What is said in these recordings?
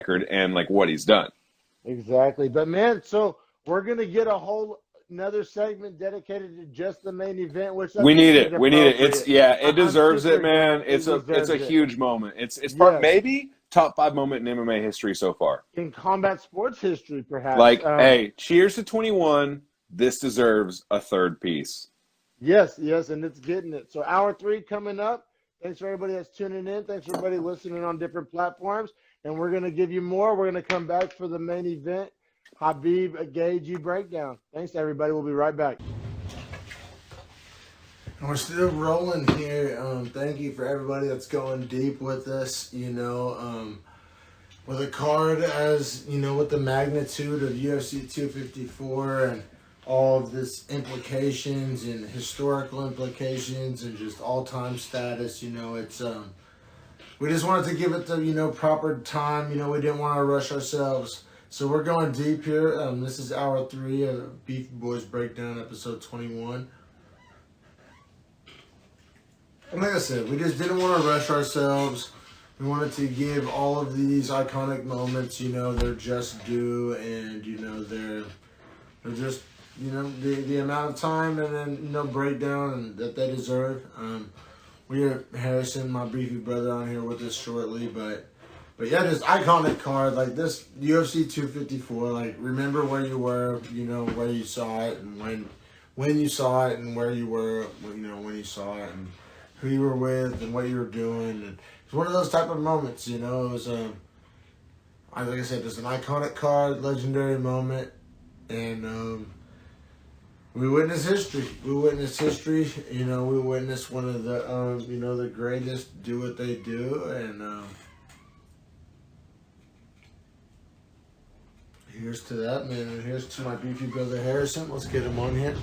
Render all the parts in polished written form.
record and like what he's done. Exactly. But man, so we're gonna get another segment dedicated to just the main event, which I We think need is it. We need it. It's appropriate. it deserves super it, man. down. It It's a deserves it. huge moment. It's part Yes. maybe top 5 moment in MMA history so far. In combat sports history, perhaps. Like, hey, cheers to 21. This deserves a third piece. Yes, and it's getting it. So hour 3 coming up. Thanks for everybody that's tuning in. Thanks for everybody listening on different platforms. And we're going to give you more. We're going to come back for the main event, Khabib Gaethje breakdown. Thanks, everybody. We'll be right back. And we're still rolling here. Thank you for everybody that's going deep with us, with a card as, with the magnitude of UFC 254 and all of this implications and historical implications and just all-time status, it's, we just wanted to give it the, proper time, we didn't want to rush ourselves. So we're going deep here. This is hour 3 of Beefy Boys Breakdown, episode 21. And like I said, we just didn't want to rush ourselves. We wanted to give all of these iconic moments, their just due, and, they're just, the amount of time and then, breakdown and that they deserve. We have Harrison, my beefy brother, on here with us shortly, but yeah, just iconic card like this UFC 254. Like, remember where you were, where you saw it, and when you saw it, and where you were, when you saw it, and who you were with, and what you were doing. And it's one of those type of moments, it was like I said, just an iconic card, legendary moment, and we witnessed history. We witnessed history. We witnessed one of the, the greatest do what they do. And here's to that, man. And here's to my beefy brother Harrison. Let's get him on here.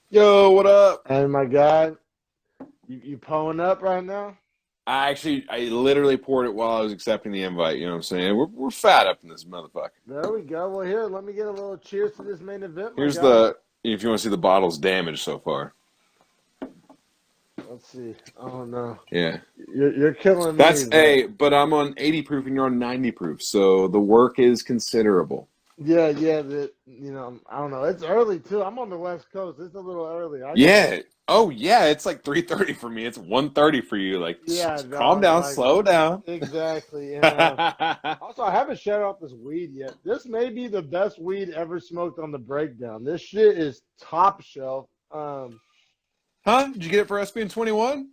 Yo, what up? Hey, my God. You pulling up right now? I literally poured it while I was accepting the invite. You know what I'm saying? We're fat up in this motherfucker. There we go. Well, here, let me get a little cheers to this main event. Here's if you want to see the bottle's damage so far. Let's see. Oh, no. Yeah. You're killing me. But I'm on 80 proof and you're on 90 proof, so the work is considerable. Yeah. I don't know. It's early too. I'm on the West Coast. It's a little early. Oh yeah. It's like 3:30 for me. It's 1:30 for you. Like, calm down, slow down. Exactly. And, also, I haven't shut off this weed yet. This may be the best weed ever smoked on the breakdown. This shit is top shelf. Huh? Did you get it for us being 21?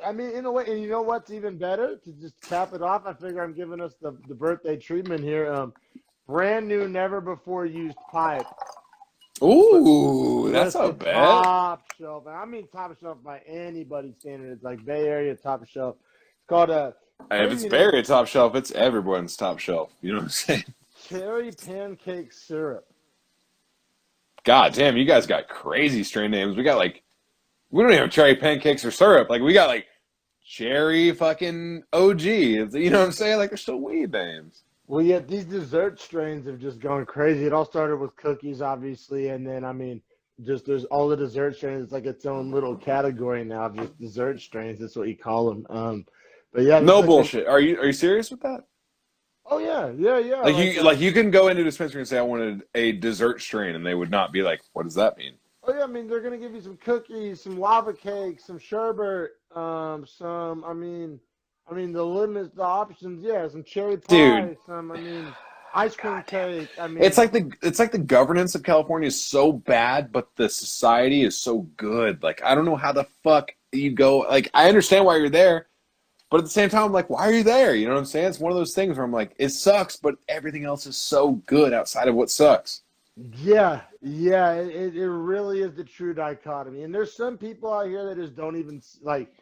I mean, in a way, and you know what's even better? To just cap it off, I figure I'm giving us the birthday treatment here. Brand new, never before used pipe. Ooh, that's not bad. Top shelf. I mean, top shelf by anybody's standard. It's like Bay Area top shelf. It's called If it's Bay Area top shelf, it's everyone's top shelf. You know what I'm saying? Cherry pancake syrup. God damn, you guys got crazy strain names. We don't even have cherry pancakes or syrup. Like, we got like cherry fucking OG. You know what I'm saying? Like, they're still weed names. Well, yeah, these dessert strains have just gone crazy. It all started with cookies, obviously, and then, there's all the dessert strains. It's like its own little category now, just dessert strains. That's what you call them. But yeah, no bullshit. Are you serious with that? Oh yeah. Like you can go into a dispensary and say I wanted a dessert strain, and they would not be like, "What does that mean?" Oh yeah, they're gonna give you some cookies, some lava cakes, some sherbet, the options, yeah, some cherry pie, ice cream cake. It's like the governance of California is so bad, but the society is so good. Like, I don't know how the fuck you go. Like, I understand why you're there, but at the same time, I'm like, why are you there? You know what I'm saying? It's one of those things where I'm like, it sucks, but everything else is so good outside of what sucks. Yeah, it really is the true dichotomy. And there's some people out here that just don't even like.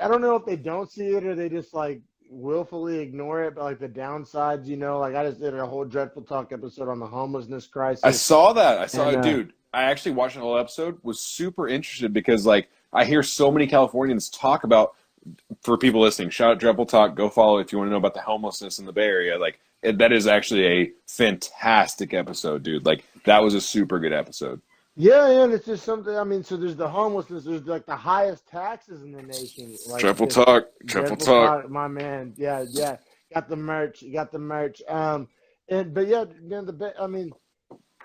I don't know if they don't see it or they just like willfully ignore it, but like the downsides, like I just did a whole Dreadful Talk episode on the homelessness crisis. I saw that. Dude, I actually watched the whole episode, was super interested because like I hear so many Californians talk about, for people listening, shout out Dreadful Talk, go follow if you want to know about the homelessness in the Bay Area. Like, that is actually a fantastic episode, dude. Like that was a super good episode. Yeah, and it's just something. I mean, so there's the homelessness. There's like the highest taxes in the nation. Like Triple just talk, triple talk. my man. Yeah, yeah. Got the merch. Got the merch. And but yeah, man, I mean,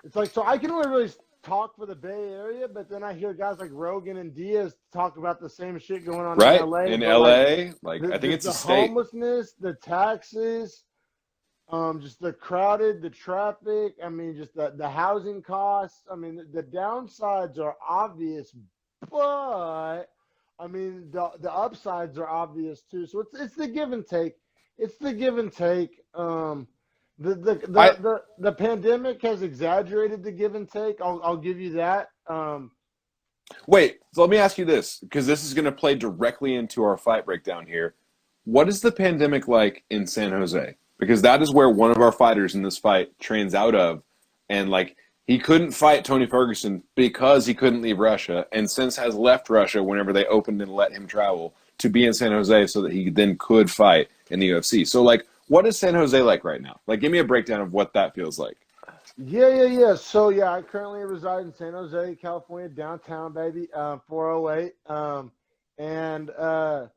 it's like so. I can only really talk for the Bay Area, but then I hear guys like Rogan and Diaz talk about the same shit going on Right in LA. in But like LA, like I think it's the a state. homelessness, the taxes, just the crowded, the traffic. I mean, just the housing costs. I mean, the downsides are obvious, but I mean, the upsides are obvious too. So it's the give and take. It's the give and take. The pandemic has exaggerated the give and take. I'll give you that. Wait, so let me ask you this, because this is going to play directly into our fight breakdown here. What is the pandemic like in San Jose? Because that is where one of our fighters in this fight trains out of, and like he couldn't fight Tony Ferguson because he couldn't leave Russia, and since has left Russia whenever they opened and let him travel to be in San Jose so that he then could fight in the UFC. So like, what is San Jose like right now? Like, give me a breakdown of what that feels like. Yeah. So yeah, I currently reside in San Jose, California, downtown, baby, 408.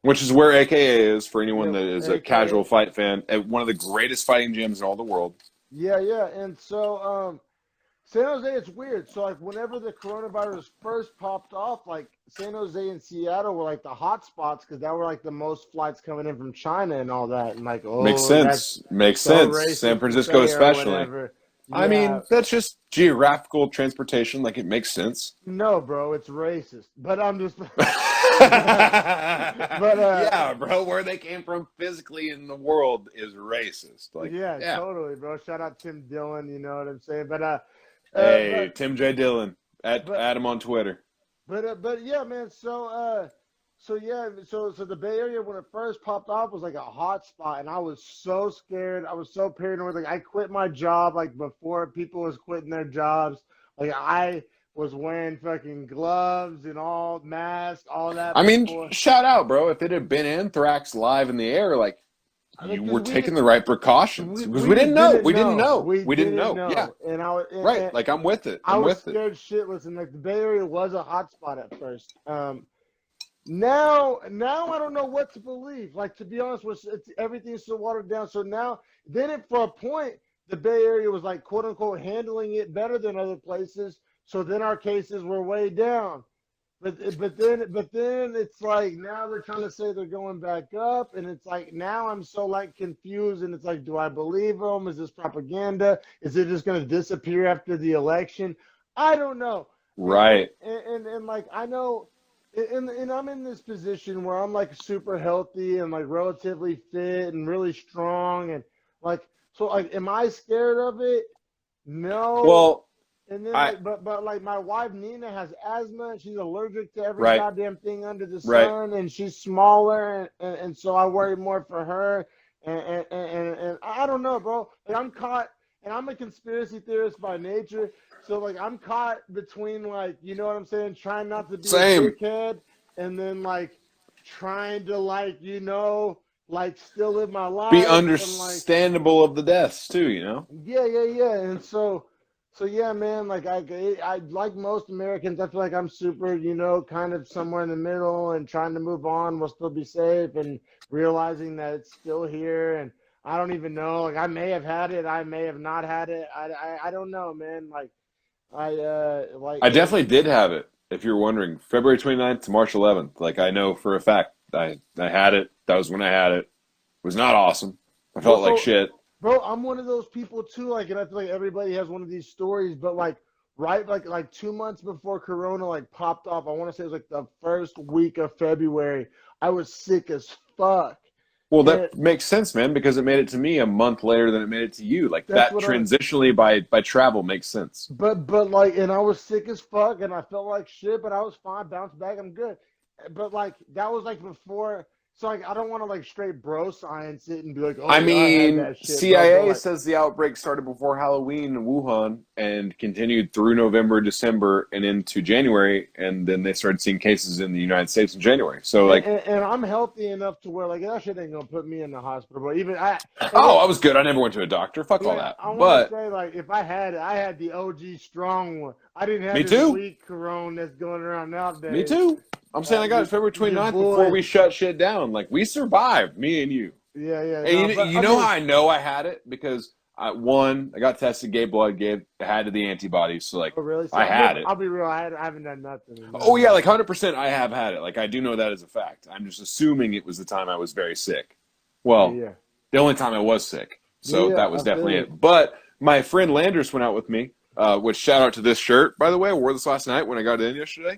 Which is where AKA is for anyone that is a AKA. casual fight fan at one of the greatest fighting gyms in all the world. Yeah. And so San Jose, it's weird. So like whenever the coronavirus first popped off, like San Jose and Seattle were like the hot spots because that were like the most flights coming in from China and all that. And like, oh, Makes sense. Makes so sense. racist San to Francisco say or especially. whatever. I mean, that's just geographical transportation. Like, it makes sense. No, bro, it's racist. But I'm just. but yeah, bro, where they came from physically in the world is racist. Like, yeah, totally, bro. Shout out Tim Dillon. You know what I'm saying? But hey, Tim J. Dillon, add him on Twitter. But yeah, man. So the Bay Area when it first popped off was like a hot spot, and I was so scared. I was so paranoid. Like I quit my job like before people was quitting their jobs. Like I was wearing fucking gloves and all masks, all that. I mean, before. shout out, bro. If it had been anthrax live in the air, like you were taking the right precautions because we didn't know. We didn't know. We didn't know. Yeah, and right. Like I'm with it. I was scared shitless, and like the Bay Area was a hot spot at first. Now I don't know what to believe. Like to be honest, everything's so watered down. So now, for a point, the Bay Area was like quote unquote handling it better than other places. So then our cases were way down. But then it's like now they're trying to say they're going back up, and it's like now I'm so like confused, and it's like, do I believe them? Is this propaganda? Is it just going to disappear after the election? I don't know. Right. And like I know. And I'm in this position where I'm like super healthy and like relatively fit and really strong and like so like am I scared of it? No. Well, and then but like my wife Nina has asthma and she's allergic to every goddamn thing under the sun and she's smaller and so I worry more for her and I don't know, bro. Like I'm caught and I'm a conspiracy theorist by nature. So, like, I'm caught between, like, you know what I'm saying, trying not to be a dickhead and then, like, trying to, like, you know, like, still live my life. Be understandable of the deaths, too, you know? Yeah. And so yeah, man, like, I like most Americans, I feel like I'm super, you know, kind of somewhere in the middle and trying to move on, will still be safe and realizing that it's still here and I don't even know. Like, I may have had it. I may have not had it. I don't know, man. Like, I definitely did have it, if you're wondering. February 29th to March 11th. Like, I know for a fact I had it. That was when I had it. It was not awesome. I felt like shit. Bro, I'm one of those people, too. Like, and I feel like everybody has one of these stories. But, like, right, like 2 months before Corona, like, popped off, I want to say it was, like, the first week of February, I was sick as fuck. Well, that makes sense, man, because it made it to me a month later than it made it to you. Like that transitionally by travel makes sense. But like, and I was sick as fuck, and I felt like shit, but I was fine, bounced back, I'm good. But like, that was like before. So like, I don't want to like straight bro science it and be like, oh I yeah, I had mean, that shit, bro. But CIA like, says the outbreak started before Halloween in Wuhan and continued through November, December, and into January, and then they started seeing cases in the United States in January. So, like, and I'm healthy enough to where like that shit ain't gonna put me in the hospital. But even I, and oh, then I was good. I never went to a doctor. Fuck all yeah, that. I want to But say like if I had it, I had the OG strong one. I didn't have me this too. weak corona that's going around Me nowadays. too. I'm saying I got it February Your 29th before boy, we shut shit down. Like, we survived, me and you. yeah, And no, you, but you I know mean, how I know I had it? Because I got tested, gave blood, had the antibodies. So, like, oh really? See, I had it. I'll be real. I haven't done nothing. Oh, yeah, like 100% I have had it. Like, I do know that as a fact. I'm just assuming it was the time I was very sick. Well, Yeah, the only time I was sick. So yeah, that was I feel definitely it. it. But my friend Landers went out with me, which shout out to this shirt, by the way. I wore this last night when I got in yesterday.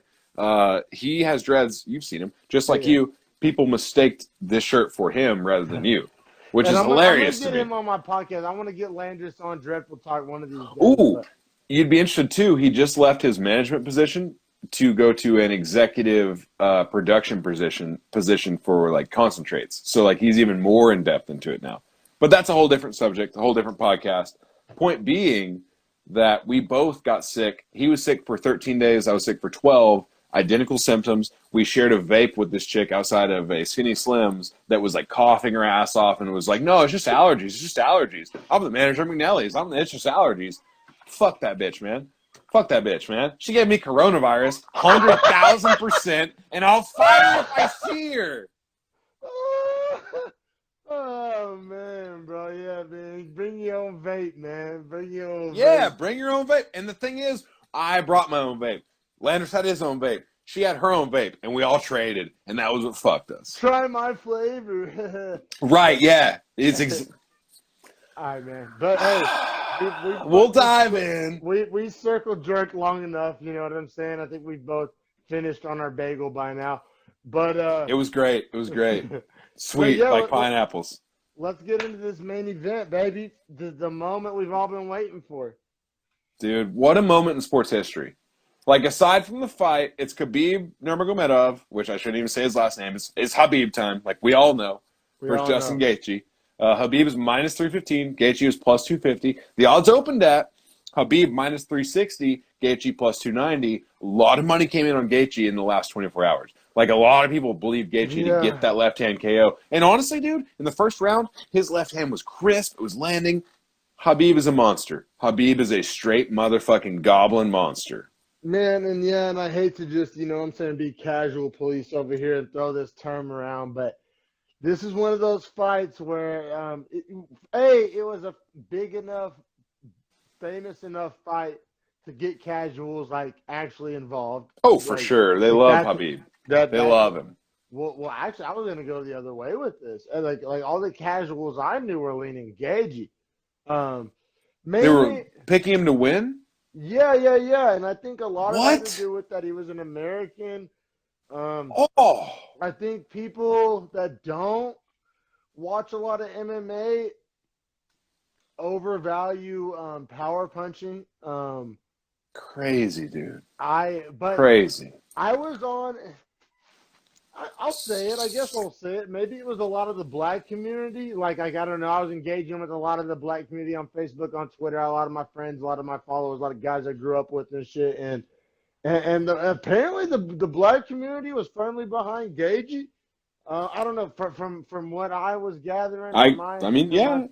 He has dreads. You've seen him. Just like Yeah. you, people mistaked this shirt for him rather than you, which And is I'm gonna hilarious to get me. him on my podcast. I want to get Landis on Dreadful Talk one of these days. Ooh, But you'd be interested too. He just left his management position to go to an executive production position for like concentrates. So like he's even more in depth into it now. But that's a whole different subject, a whole different podcast. Point being that we both got sick. He was sick for 13 days. I was sick for 12. Identical symptoms. We shared a vape with this chick outside of a Skinny Slims that was like coughing her ass off and was like, no, it's just allergies. It's just allergies. I'm the manager of McNally's. It's just allergies. Fuck that bitch, man. Fuck that bitch, man. She gave me coronavirus, 100,000%, and I'll fight her if I see her. oh man, bro, yeah, man. Bring your own vape, man. Bring your own Yeah, vape. bring your own vape. And the thing is, I brought my own vape. Landers had his own vape. She had her own vape, and we all traded, and that was what fucked us. Try my flavor. Right, yeah. All right, man. But hey, We'll dive in. We circled jerk long enough. You know what I'm saying? I think we both finished on our bagel by now. But It was great. It was great. Sweet, yeah, like pineapples. let's get into this main event, baby. The moment we've all been waiting for. Dude, what a moment in sports history. Like, aside from the fight, it's Khabib Nurmagomedov, which I shouldn't even say his last name. It's Habib time, like we all know, versus Justin Gaethje. Habib is minus 315. Gaethje is plus 250. The odds opened at Habib minus 360, Gaethje plus 290. A lot of money came in on Gaethje in the last 24 hours. Like, a lot of people believe Gaethje to get that left-hand KO. And honestly, dude, in the first round, his left hand was crisp. It was landing. Habib is a monster. Habib is a straight motherfucking goblin monster. Man, and I hate to just, you know what I'm saying, be casual police over here and throw this term around, but this is one of those fights where, it was a big enough, famous enough fight to get casuals, like, actually involved. Oh, for sure. They love Habib. They love him. Well, actually, I was going to go the other way with this. And like all the casuals I knew were leaning Gaethje. They were picking him to win? Yeah. And I think a lot of it had to do with that he was an American. I think people that don't watch a lot of MMA overvalue power punching. Crazy, dude. Crazy. I was on. I'll say it. I guess I'll say it. Maybe it was a lot of the black community. Like I don't know. I was engaging with a lot of the black community on Facebook, on Twitter. A lot of my friends, a lot of my followers, a lot of guys I grew up with and shit. And apparently the black community was firmly behind Gaethje. I don't know from what I was gathering.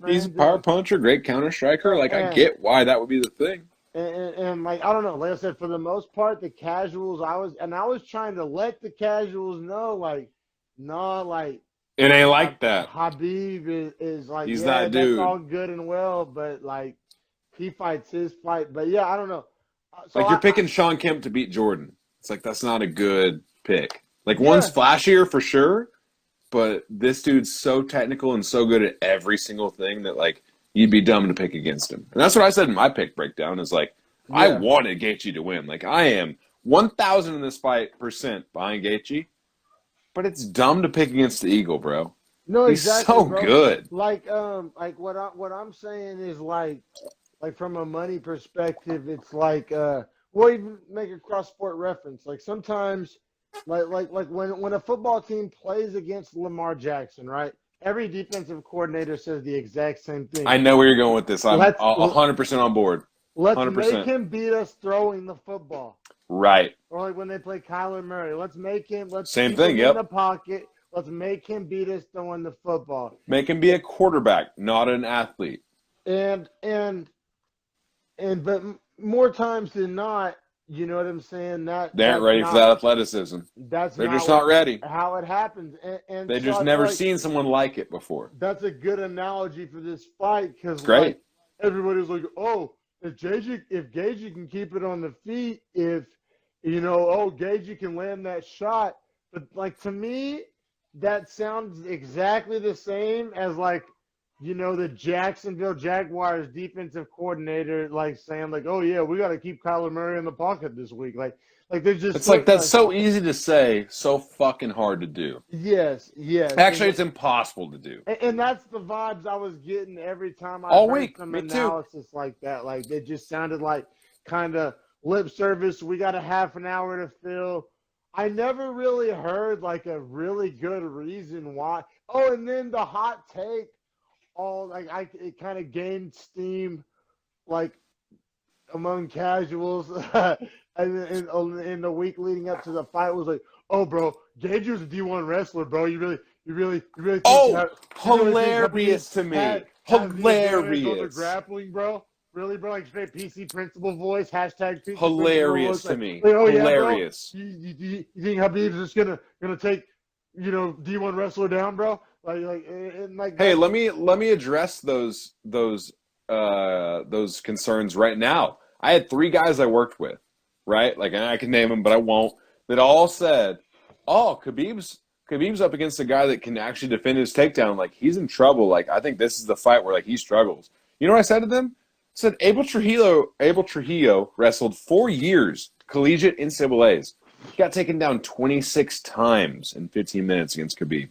He's a power puncher, great counter striker. Like I get why that would be the thing. And like I don't know, like I said, for the most part, the casuals I was trying to let the casuals know, like, no, like it ain't like that. Habib is like, he's that dude. That's all good and well, but like he fights his fight. But yeah, I don't know. So like you're picking Sean Kemp to beat Jordan. It's like that's not a good pick. Like one's flashier for sure, but this dude's so technical and so good at every single thing that like you'd be dumb to pick against him. And that's what I said in my pick breakdown is like, I wanted Gaethje to win. Like I am 1,000 in this fight % behind Gaethje, but it's dumb to pick against the Eagle, bro. No, he's exactly, so bro. good. Like what I'm saying is like from a money perspective, it's like we'll even make a cross sport reference. Like sometimes Like when a football team plays against Lamar Jackson, right? Every defensive coordinator says the exact same thing. I know where you're going with this. I'm Let's 100% on board. let's make 100%. him beat us throwing the football. Right. Or like when they play Kyler Murray, let's Same keep thing, him yep. in the pocket. Let's make him beat us throwing the football. Make him be a quarterback, not an athlete. But more times than not, you know what I'm saying? They aren't ready for that athleticism. That's They're just not ready. How it happens. And They've so just I feel never like seen someone like it before. that's a good analogy for this fight because Great. like everybody's like, oh, if Gaethje can keep it on the feet, if Gaethje can land that shot, but like to me, that sounds exactly the same as like the Jacksonville Jaguars defensive coordinator like saying like, oh yeah, we got to keep Kyler Murray in the pocket this week, like they're just. It's like that's so easy to say, so fucking hard to do. Yes. Actually, it's impossible to do. And that's the vibes I was getting every time I All heard week. some Me too. analysis like that. Like it just sounded like kind of lip service. We got a half an hour to fill. I never really heard like a really good reason why. Oh, and then the hot take, it kind of gained steam, like among casuals, in the week leading up to the fight was like, oh, bro, Gaethje was a D1 wrestler, bro. You really think hilarious to me. Hilarious. On the grappling, bro. Really, bro? Like straight PC principal voice, hashtag PC hilarious principal to me. Like, oh, hilarious. Yeah, bro. You think Khabib's just gonna take D1 wrestler down, bro? Hey, let me address those concerns right now. I had 3 guys I worked with, right? Like, and I can name them, but I won't. That all said, "Oh, Khabib's up against a guy that can actually defend his takedown. Like, he's in trouble. Like, I think this is the fight where like he struggles." You know what I said to them? I said Abel Trujillo wrestled 4 years collegiate NCAAs. He got taken down 26 times in 15 minutes against Khabib.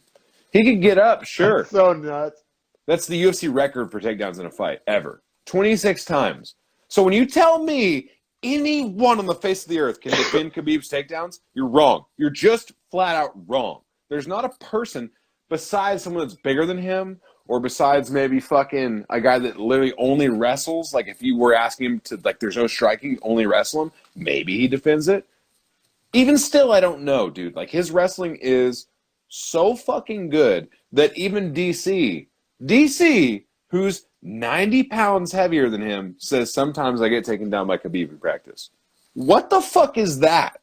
He could get up, sure. That's so nuts. That's the UFC record for takedowns in a fight ever. 26 times. So when you tell me anyone on the face of the earth can defend Khabib's takedowns, you're wrong. You're just flat out wrong. There's not a person besides someone that's bigger than him or besides maybe fucking a guy that literally only wrestles. Like if you were asking him to, like there's no striking, only wrestle him, maybe he defends it. Even still, I don't know, dude. Like his wrestling is so fucking good that even DC, who's 90 pounds heavier than him, says sometimes I get taken down by Khabib in practice. What the fuck is that?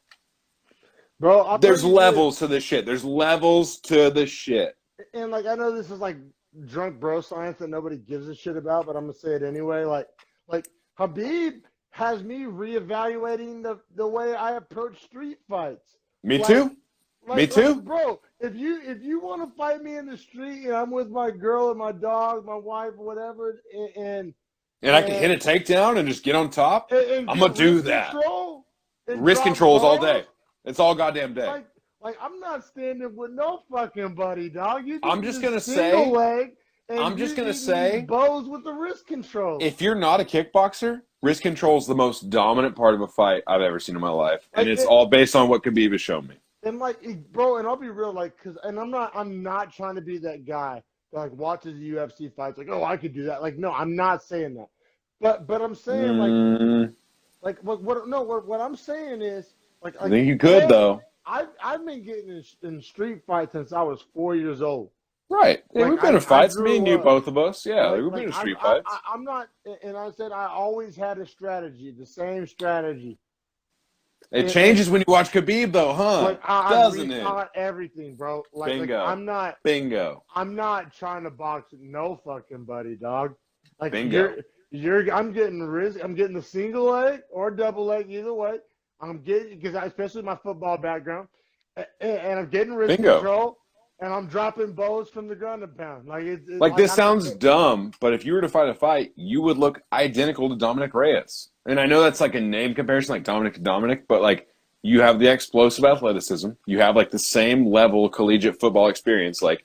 Bro, there's levels to this shit. There's levels to the shit. And like I know this is like drunk bro science that nobody gives a shit about, but I'm gonna say it anyway. Like Khabib has me reevaluating the way I approach street fights. Me too. Me too. Bro, if you want to fight me in the street and I'm with my girl and my dog, my wife, whatever, and I can hit a takedown and just get on top, I'm gonna do that. Wrist controls all day. It's all goddamn day. Like I'm not standing with no fucking buddy, dog. I'm just gonna say. Bows with the wrist control. If you're not a kickboxer, wrist control is the most dominant part of a fight I've ever seen in my life, and it's all based on what Khabib has shown me. And like, bro, and I'll be real, like, I'm not trying to be that guy that like watches the UFC fights, like, oh, I could do that. Like, no, I'm not saying that. But I'm saying what I'm saying is like I think you could though. I've been getting in street fights since I was 4 years old. Right. Yeah, Like, we've been in fights. Me and you, up. both of us. Yeah, Like, we've been in street fights. I'm not, and I said I always had a strategy, the same strategy. It changes when you watch Khabib, though, huh? Like, Doesn't it? Everything, bro. Bingo. I'm not trying to box no fucking buddy, dog. Like, bingo. I'm getting the single leg or double leg, either way. I'm getting, because especially my football background, and I'm getting wrist control, and I'm dropping bows from the ground and pound. Like this sounds dumb, but if you were to fight a fight, you would look identical to Dominic Reyes. And I know that's like a name comparison, like Dominic to Dominic, but like you have the explosive athleticism, you have like the same level collegiate football experience, like,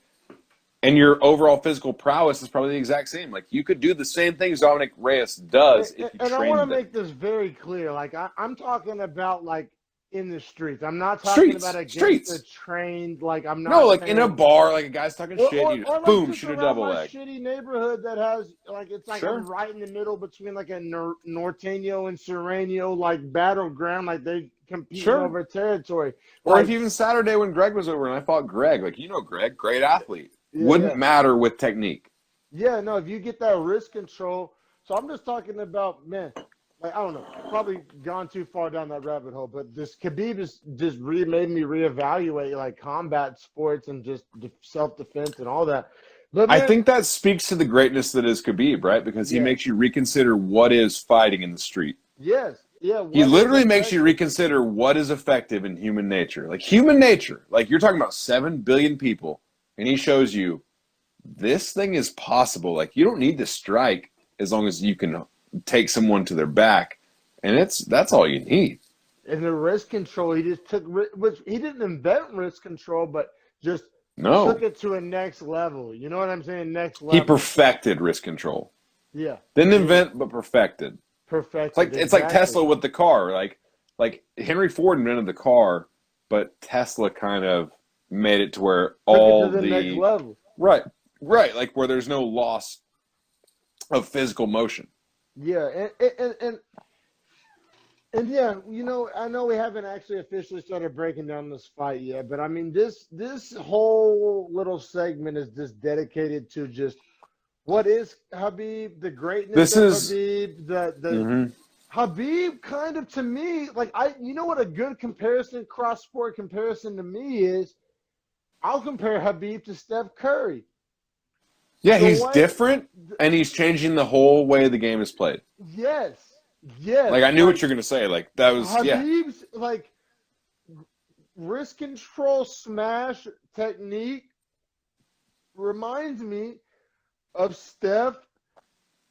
and your overall physical prowess is probably the exact same. Like you could do the same things Dominic Reyes does if you trained And I want to them. make this very clear. Like I'm talking about like in the streets. I'm not talking about against Streets. the trained. Like I'm No, not like saying, in a bar, like a guy's talking shit, you or just like boom, just shoot a around double my leg. shitty neighborhood that has like it's like Sure. I'm right in the middle between like a Norteño and Serrano like battleground, like they competing Sure. over territory. Or Like, if even Saturday when Greg was over and I fought Greg, like Greg, great athlete. yeah, Wouldn't yeah. matter with technique. Yeah, no, if you get that wrist control. So I'm just talking about, man, like, I don't know, probably gone too far down that rabbit hole, but this Khabib has just made me reevaluate like combat sports and just self-defense and all that. But I man, think that speaks to the greatness that is Khabib, right? Because he Yeah. makes you reconsider what is fighting in the street. yes, yeah. He what literally is makes you effective? reconsider what is effective in human nature. Like human nature, like you're talking about 7 billion people, and he shows you this thing is possible. Like you don't need to strike as long as you can take someone to their back, and that's all you need. And the wrist control, he just took, which he didn't invent wrist control, but just No, took it to a next level. You know what I'm saying? Next he level. perfected wrist control. Yeah. Didn't Yeah. invent, but perfected. Perfected. It's like exactly. Tesla with the car. Like Henry Ford invented the car, but Tesla kind of made it to where Took all it to the next level. right, like where there's no loss of physical motion. Yeah, and yeah, you know, I know we haven't actually officially started breaking down this fight yet, but I mean, this whole little segment is just dedicated to just what is Khabib, the greatness This of is Khabib, the mhm. Khabib kind of to me, like you know what a good comparison, cross sport comparison to me is. I'll compare Khabib to Steph Curry. Yeah, The he's way- different, and he's changing the whole way the game is played. Yes. Like I knew what you're gonna say. Like that was Khabib's like wrist control smash technique reminds me of Steph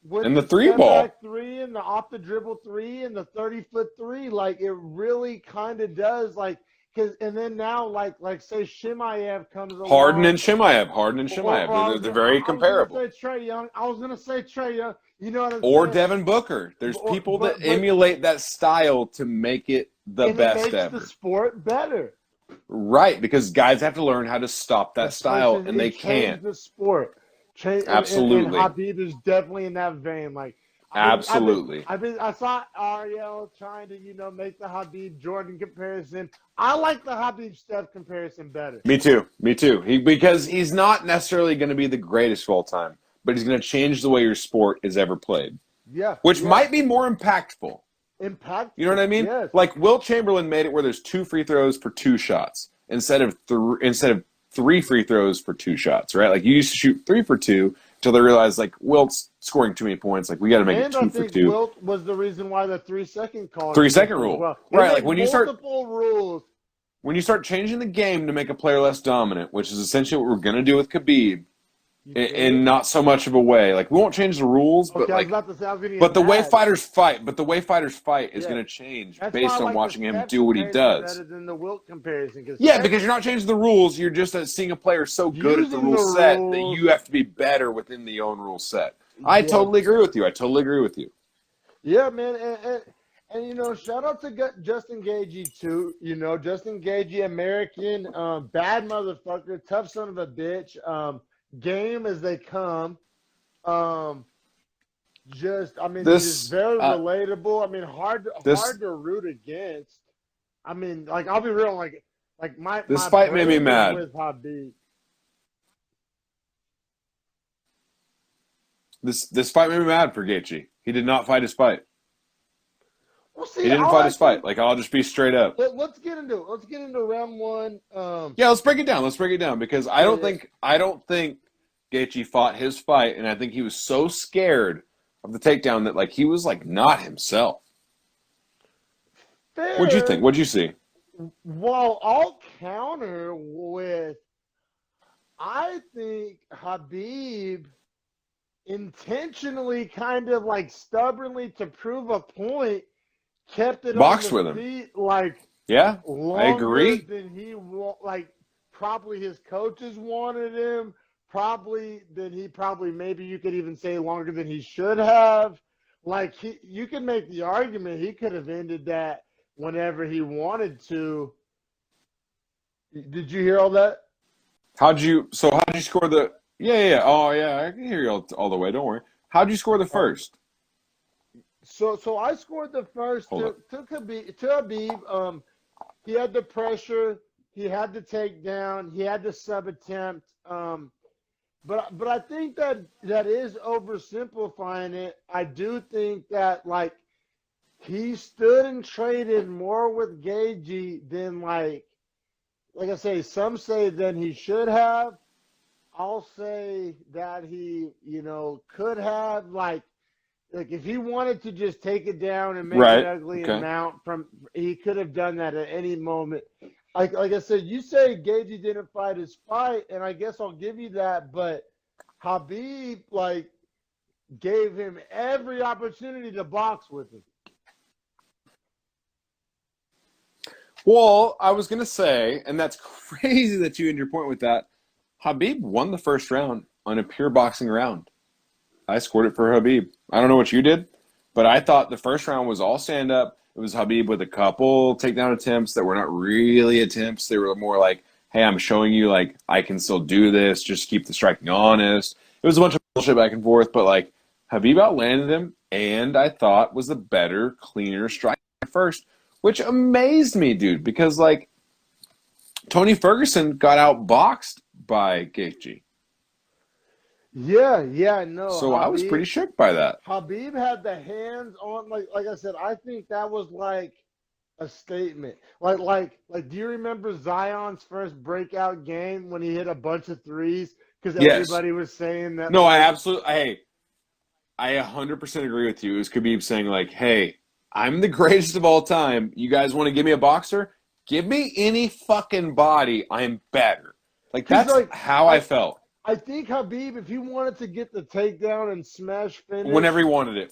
with And the three step ball. back three and the off the dribble three and the 30-foot three. Like it really kind of does. Like and then now like say Shimaev comes along. Harden and Shimaev. Or They're very comparable. I was gonna say Trae Young. You know what I'm Or saying? Devin Booker. There's Or- people but- that emulate that style to make it the and best it makes ever. the sport better. Right, because guys have to learn how to stop that style, and they It changed can't. the sport. Absolutely. And Khabib is definitely in that vein. Like Absolutely. I saw Ariel trying to make the Khabib Jordan comparison. I like the Khabib Steph comparison better. Me too. Because he's not necessarily going to be the greatest of all time, but he's going to change the way your sport is ever played, Yeah, which yeah. might be more impactful. Impact. You know what I mean? Yes. Like Wilt Chamberlain made it where there's 2 free throws for 2 shots instead of 3 free throws for 2 shots, right? Like you used to shoot 3 for 2 until they realized like Wilt's scoring too many points. Like we got to make it 2 for 2. Wilt was the reason why the 3-second call. 3-second rule. Well. Right, like when you start multiple rules. When you start changing the game to make a player less dominant, which is essentially what we're going to do with Khabib, in not so much of a way. Like we won't change the rules, but Okay, I was like, about to say, I was gonna get but the way mad. fighters fight, is Yeah. going to change That's based why I on like the watching him Steph do what he comparison does. Better than the Wilt comparison. Yeah, Steph- because you're not changing the rules. You're just seeing a player so good at the Using rule the set that rules. you have to be better within the own rule set. I Yeah. totally agree with you. Yeah, man, and shout out to Justin Gaethje too. Justin Gaethje, American, bad motherfucker, tough son of a bitch, game as they come. Just very relatable. I mean, hard to root against. I mean, like I'll be real, like my This my fight made me brain was mad. with Khabib. This fight made me mad for Gaethje. He did not fight his fight. Well, see, He didn't fight his fight. Like I'll just be straight up. Let's get into round one. Yeah, let's break it down because I don't think Gaethje fought his fight, and I think he was so scared of the takedown that like he was like not himself. Fair. What'd you think? What'd you see? Well, I'll counter with I think Khabib intentionally kind of like stubbornly to prove a point kept it Boxed on with the him. feet like Yeah, longer I agree. than probably his coaches wanted him, probably maybe you could even say longer than he should have. Like you could make the argument he could have ended that whenever he wanted to. Did you hear all that? How'd you score the? Yeah. Oh yeah, I can hear you all the way. Don't worry. How'd you score the first? So I scored the first Hold to Khabib. He had the pressure. He had the takedown. He had the sub attempt. But I think that is oversimplifying it. I do think that like he stood and traded more with Gaethje than like I say, some say than he should have. I'll say that he, could have like if he wanted to just take it down and make it Right. ugly and Okay. mount he could have done that at any moment. Like I said, you say Gaethje didn't fight his fight, and I guess I'll give you that, but Khabib gave him every opportunity to box with him. Well, I was gonna say, and that's crazy that you end your point with that. Khabib won the first round on a pure boxing round. I scored it for Khabib. I don't know what you did, but I thought the first round was all stand up. It was Khabib with a couple takedown attempts that were not really attempts. They were more like, hey, I'm showing you like I can still do this. Just keep the striking honest. It was a bunch of bullshit back and forth, but like Khabib outlanded him, and I thought was the better, cleaner striker first, which amazed me, dude, because like Tony Ferguson got outboxed by Gaethje. Yeah, no. So I was pretty shook by that. Khabib had the hands on, like I said, I think that was like a statement. Like, do you remember Zion's first breakout game when he hit a bunch of threes? Because Yes. everybody was saying that. No, I 100% agree with you. It was Khabib saying like, hey, I'm the greatest of all time. You guys want to give me a boxer? Give me any fucking body. I'm better. Like, that's like, how I felt. I think Khabib, if he wanted to get the takedown and smash finish, Whenever he wanted it.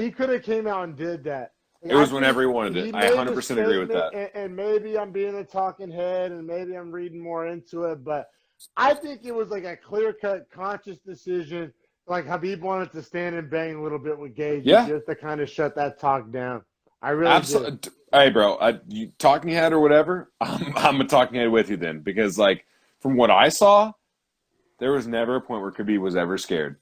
he could have came out and did that. Like, it was whenever he wanted it. I 100% agree with that. And maybe I'm being a talking head, and maybe I'm reading more into it, but I think it was like a clear-cut, conscious decision. Like Khabib wanted to stand and bang a little bit with Gaethje just to kind of shut that talk down. I really did. Hey, bro, you talking head or whatever, I'm a talking head with you then. Because, like, from what I saw, there was never a point where Khabib was ever scared.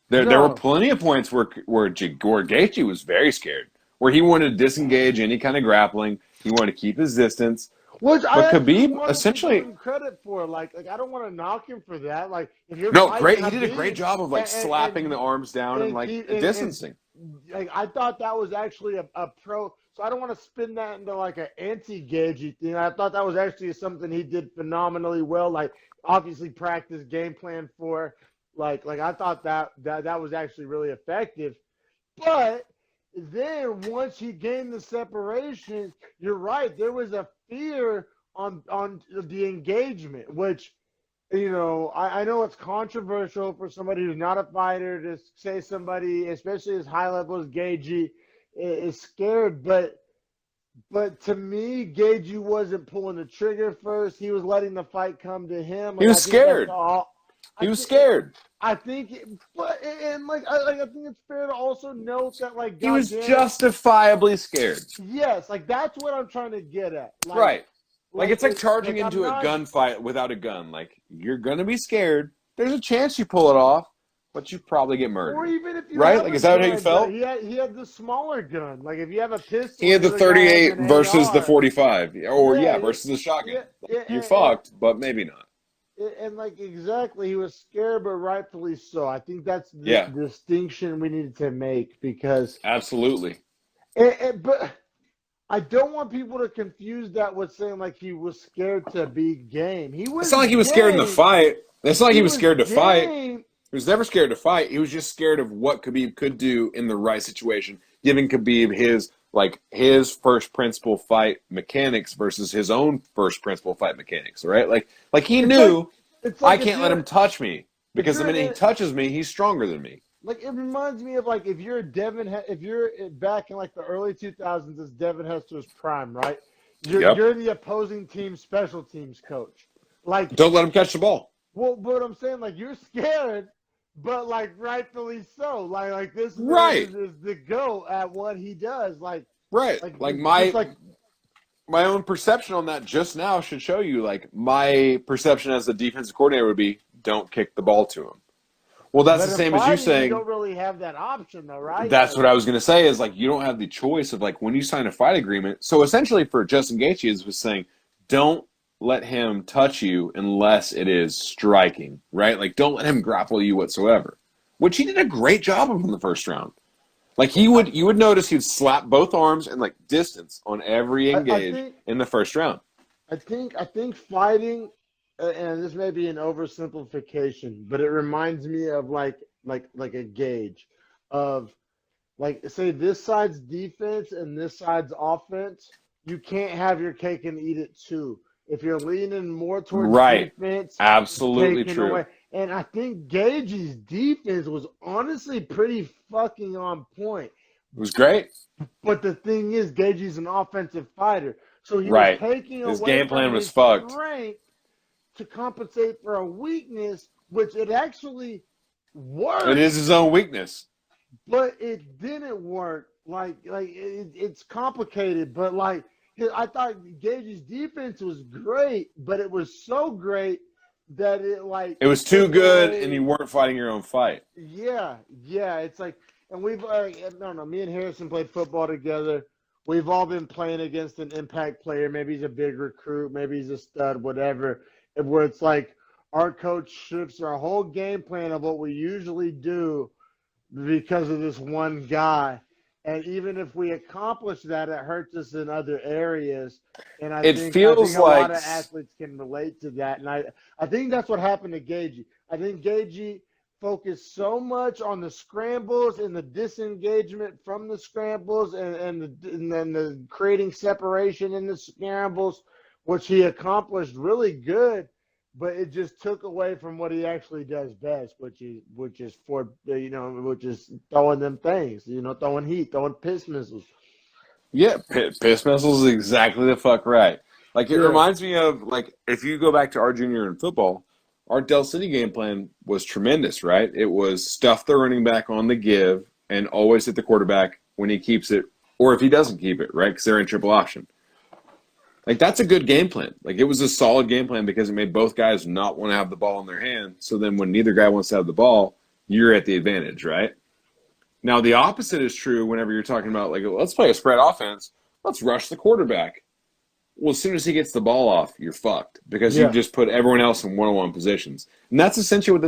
There were plenty of points where Gaethje was very scared, where he wanted to disengage any kind of grappling. He wanted to keep his distance. Which but Khabib essentially give him credit for. Like I don't want to knock him for that. Like if you're great. Khabib, he did a great job of like slapping the arms down and like distancing. Like I thought that was actually a pro. So I don't want to spin that into like an anti-Gaethje thing. I thought that was actually something he did phenomenally well. Like obviously practice game plan for. Like I thought that was actually really effective. But then once he gained the separation, you're right. There was a fear on the engagement, which, I know it's controversial for somebody who's not a fighter to say somebody, especially as high level as Gaethje, is scared. But to me, Gaethje wasn't pulling the trigger first. He was letting the fight come to him. He was scared. He was scared. I think, I think it's fair to also note that, like, he was justifiably scared. Yes, like that's what I'm trying to get at. Like, right. Like it's like charging into a gunfight without a gun. Like you're gonna be scared. There's a chance you pull it off, but you probably get murdered. Or even if you right, like is that how you felt? He had the smaller gun. Like if you have a pistol, he had the 38 versus the 45, versus the shotgun. You fucked, but maybe not. And like exactly, he was scared, but rightfully so. I think that's the distinction we needed to make because absolutely. But I don't want people to confuse that with saying like he was scared to be game. It's not like he was scared in the fight. It's not like he was scared to fight. He was never scared to fight. He was just scared of what Khabib could do in the right situation, giving Khabib his first principle fight mechanics versus his own first principle fight mechanics, right? Like he knew I can't let him touch me because the minute he touches me, he's stronger than me. Like it reminds me of like if you're back in like the early 2000s as Devin Hester's prime, right? You're the opposing team's special teams coach. Like don't let him catch the ball. Well, but I'm saying like you're scared, but like rightfully so. Like this right is the go at what he does. Like right. Like my own perception on that just now should show you, like, my perception as a defensive coordinator would be, don't kick the ball to him. Well, that's But the in same as you fighting, saying. you don't really have that option, though, right? That's what I was going to say is, like, you don't have the choice of, like, when you sign a fight agreement. So essentially for Justin Gaethje is was saying, don't let him touch you unless it is striking, right? Like, don't let him grapple you whatsoever, which he did a great job of in the first round. Like, you would notice he'd slap both arms and, like, distance on every engage in the first round. I think fighting, and this may be an oversimplification, but it reminds me of like a gauge of, like, say this side's defense and this side's offense. You can't have your cake and eat it too. If you're leaning more towards defense, absolutely true. Away. And I think Gaethje's defense was honestly pretty fucking on point. It was great. But the thing is, Gaethje's an offensive fighter. So he was taking his away game plan from was his fucked. strength to compensate for a weakness, which it actually worked. It is his own weakness. But it didn't work. It's complicated. But, like, I thought Gaethje's defense was great, but it was so great that it was too good, and you weren't fighting your own fight. Yeah. It's like, and we've me and Harrison played football together. We've all been playing against an impact player. Maybe he's a big recruit. Maybe he's a stud, whatever. Where it's like our coach shifts our whole game plan of what we usually do because of this one guy. And even if we accomplish that, it hurts us in other areas. And I think a lot of athletes can relate to that. And I think that's what happened to Gaethje. I think Gaethje focused so much on the scrambles and the disengagement from the scrambles and then the creating separation in the scrambles, which he accomplished really good. But it just took away from what he actually does best, which is throwing them things, throwing heat, throwing piss missiles. Yeah, piss missiles is exactly the fuck right. Like, it reminds me of, like, if you go back to our junior in football, our Del City game plan was tremendous, right? It was stuff the running back on the give and always hit the quarterback when he keeps it, or if he doesn't keep it, right? Because they're in triple option. Like, that's a good game plan. Like, it was a solid game plan because it made both guys not want to have the ball in their hand. So then when neither guy wants to have the ball, you're at the advantage, right? Now, the opposite is true whenever you're talking about, like, let's play a spread offense. Let's rush the quarterback. Well, as soon as he gets the ball off, you're fucked because you just put everyone else in one-on-one positions. And that's essentially what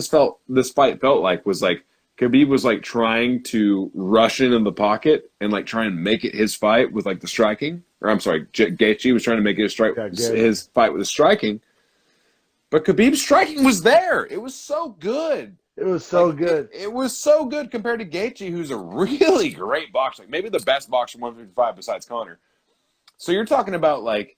this fight felt like, was like Khabib was like trying to rush into the pocket and like try and make it his fight with like the striking. Or I'm sorry, Gaethje was trying to make it his fight with the striking. But Khabib's striking was there. It was so good. It was so good. It was so good compared to Gaethje, who's a really great boxer. Like, maybe the best boxer 155 besides Conor. So you're talking about, like,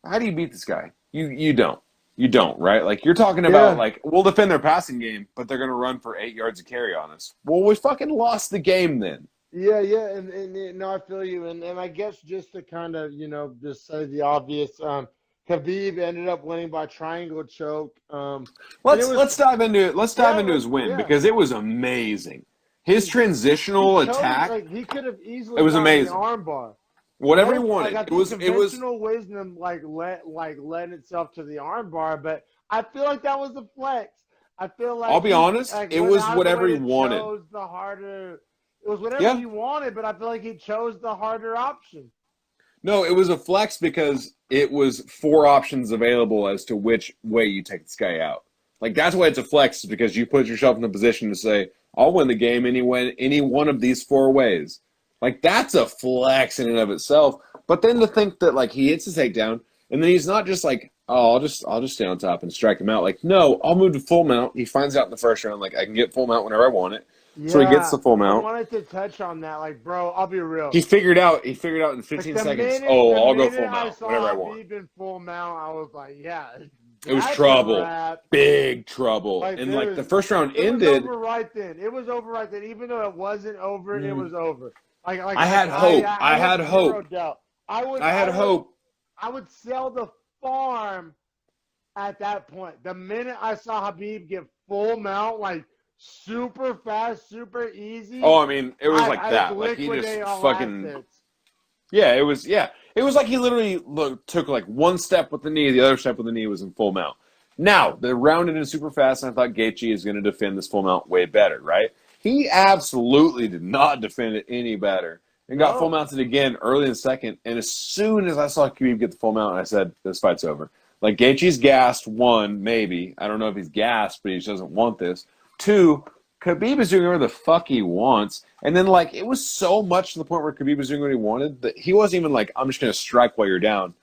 how do you beat this guy? You don't. You don't, right? Like, you're talking about, like, we'll defend their passing game, but they're going to run for 8 yards of carry on us. Well, we fucking lost the game then. Yeah, and no, I feel you. And I guess just to kind of, just say the obvious, Khabib ended up winning by triangle choke. Let's dive into it. Let's dive into his win because it was amazing. His transitional attack. Like, he could have easily. It was amazing. The armbar. Whatever he wanted. Like, it was conventional wisdom led itself to the armbar, but I feel like that was the flex. I feel like I'll be honest, it was whatever he wanted. It was whatever he wanted, but I feel like he chose the harder option. No, it was a flex because it was 4 options available as to which way you take this guy out. Like, that's why it's a flex, because you put yourself in a position to say, I'll win the game any one of these 4 ways. Like, that's a flex in and of itself. But then to think that, like, he hits his takedown, and then he's not just like, oh, I'll just stay on top and strike him out. Like, no, I'll move to full mount. He finds out in the first round, like, I can get full mount whenever I want it. Yeah, so he gets the full mount. I wanted to touch on that. Like, bro, I'll be real. He figured out in 15 seconds, I'll go full mount whenever I want. Been full mount, I was like, yeah. It was trouble. Big trouble. Like, and, like, the first round ended. It was over right then. Even though it wasn't over, it was over. I had hope. I had hope. I had hope. I would sell the farm at that point. The minute I saw Khabib get full mount, like, super fast, super easy. Oh, I mean, it was like that. Like, he just fucking. Yeah, it was. Yeah, It was like he literally took like one step with the knee, the other step with the knee was in full mount. Now, they rounded in super fast, and I thought Gaethje is going to defend this full mount way better, right? He absolutely did not defend it any better and got full mounted again early in the second. And as soon as I saw Khabib get the full mount, I said, this fight's over. Like, Gaethje's gassed, one, maybe. I don't know if he's gassed, but he just doesn't want this. Two, Khabib is doing whatever the fuck he wants. And then, like, it was so much to the point where Khabib was doing what he wanted that he wasn't even like, I'm just going to strike while you're down.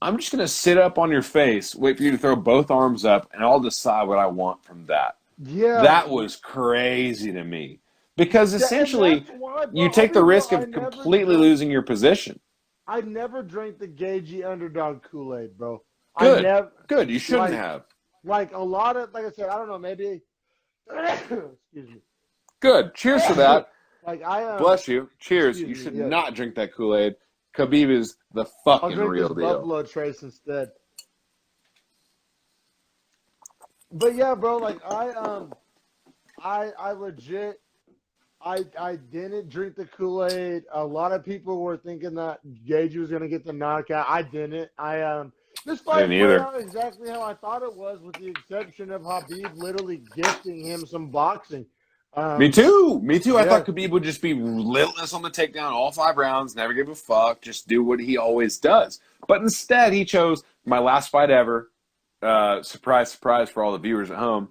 I'm just going to sit up on your face, wait for you to throw both arms up, and I'll decide what I want from that. Yeah. That was crazy to me. Because essentially, you take the risk of completely losing your position. I never drank the Gaethje underdog Kool-Aid, bro. Good. Good. You shouldn't have. Like, a lot of, like I said, I don't know, maybe. Excuse me. Good. Cheers to that. Like, bless you. Cheers. You should not drink that Kool-Aid. Khabib is the fucking real deal. Buffalo Trace instead. But yeah, bro, like I legit I didn't drink the Kool-Aid. A lot of people were thinking that Gaethje was gonna get the knockout. I didn't. This fight played out exactly how I thought it was, with the exception of Khabib literally gifting him some boxing. Me too. Yeah. I thought Khabib would just be relentless on the takedown all 5 rounds, never give a fuck, just do what he always does. But instead, he chose my last fight ever. Surprise, surprise for all the viewers at home.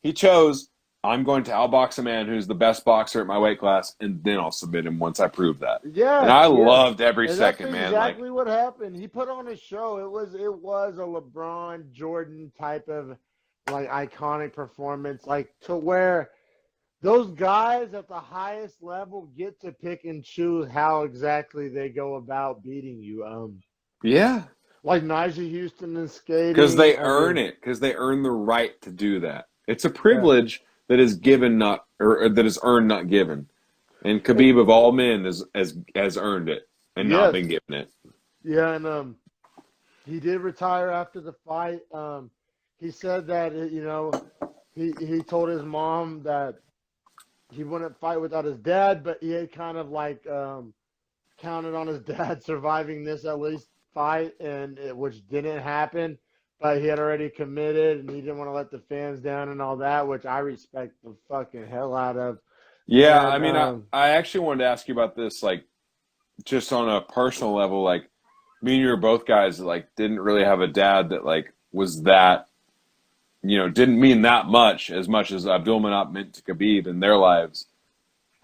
He chose, I'm going to outbox a man who's the best boxer at my weight class, and then I'll submit him once I prove that. Yeah. And I loved every second, man. Exactly what happened. He put on a show. It was a LeBron Jordan type of like iconic performance, like to where those guys at the highest level get to pick and choose how exactly they go about beating you. Yeah. Like Nigel Houston and skating. Because they earn it. Because they earn the right to do that. It's a privilege that is given, or that is earned, not given. And Khabib, of all men, has earned it and not been given it. Yeah, and he did retire after the fight. He said that he told his mom that he wouldn't fight without his dad, but he had kind of like counted on his dad surviving this at least fight, which didn't happen. But he had already committed, and he didn't want to let the fans down and all that, which I respect the fucking hell out of. Yeah, and, I mean, I actually wanted to ask you about this, like, just on a personal level. Like, me and you were both guys that, like, didn't really have a dad that, like, was that, didn't mean that much as Abdulmanap meant to Khabib in their lives.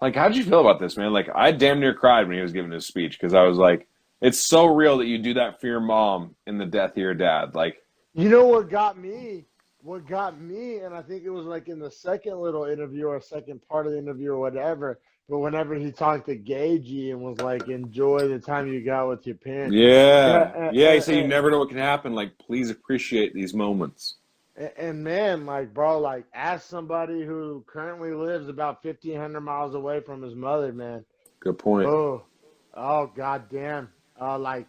Like, how'd you feel about this, man? Like, I damn near cried when he was giving his speech, because I was like, it's so real that you do that for your mom in the death of your dad. Like, you know what got me, and I think it was like in the second little interview or second part of the interview or whatever, but whenever he talked to Gaethje and was like, enjoy the time you got with your parents. Yeah, he said you never know what can happen. Like, please appreciate these moments. And man, like, bro, like, ask somebody who currently lives about 1,500 miles away from his mother, man. Good point. Oh, goddamn. Like,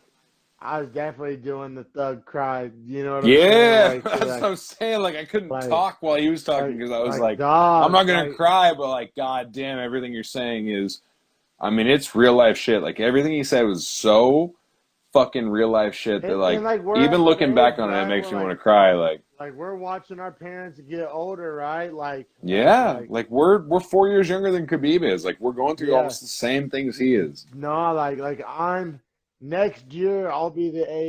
I was definitely doing the thug cry. You know what I'm saying? Yeah, like, that's what I'm saying. Like, I couldn't talk while he was talking because I was like, dog, I'm not going to cry, but, like, goddamn, everything you're saying is, I mean, it's real life shit. Like, everything he said was so fucking real life shit that, like even looking back on it, it makes me want to cry. Like we're watching our parents get older, right? Like, yeah, like we're 4 years younger than Khabib is. Like, we're going through almost the same things he is. No, like I'm next year I'll be the age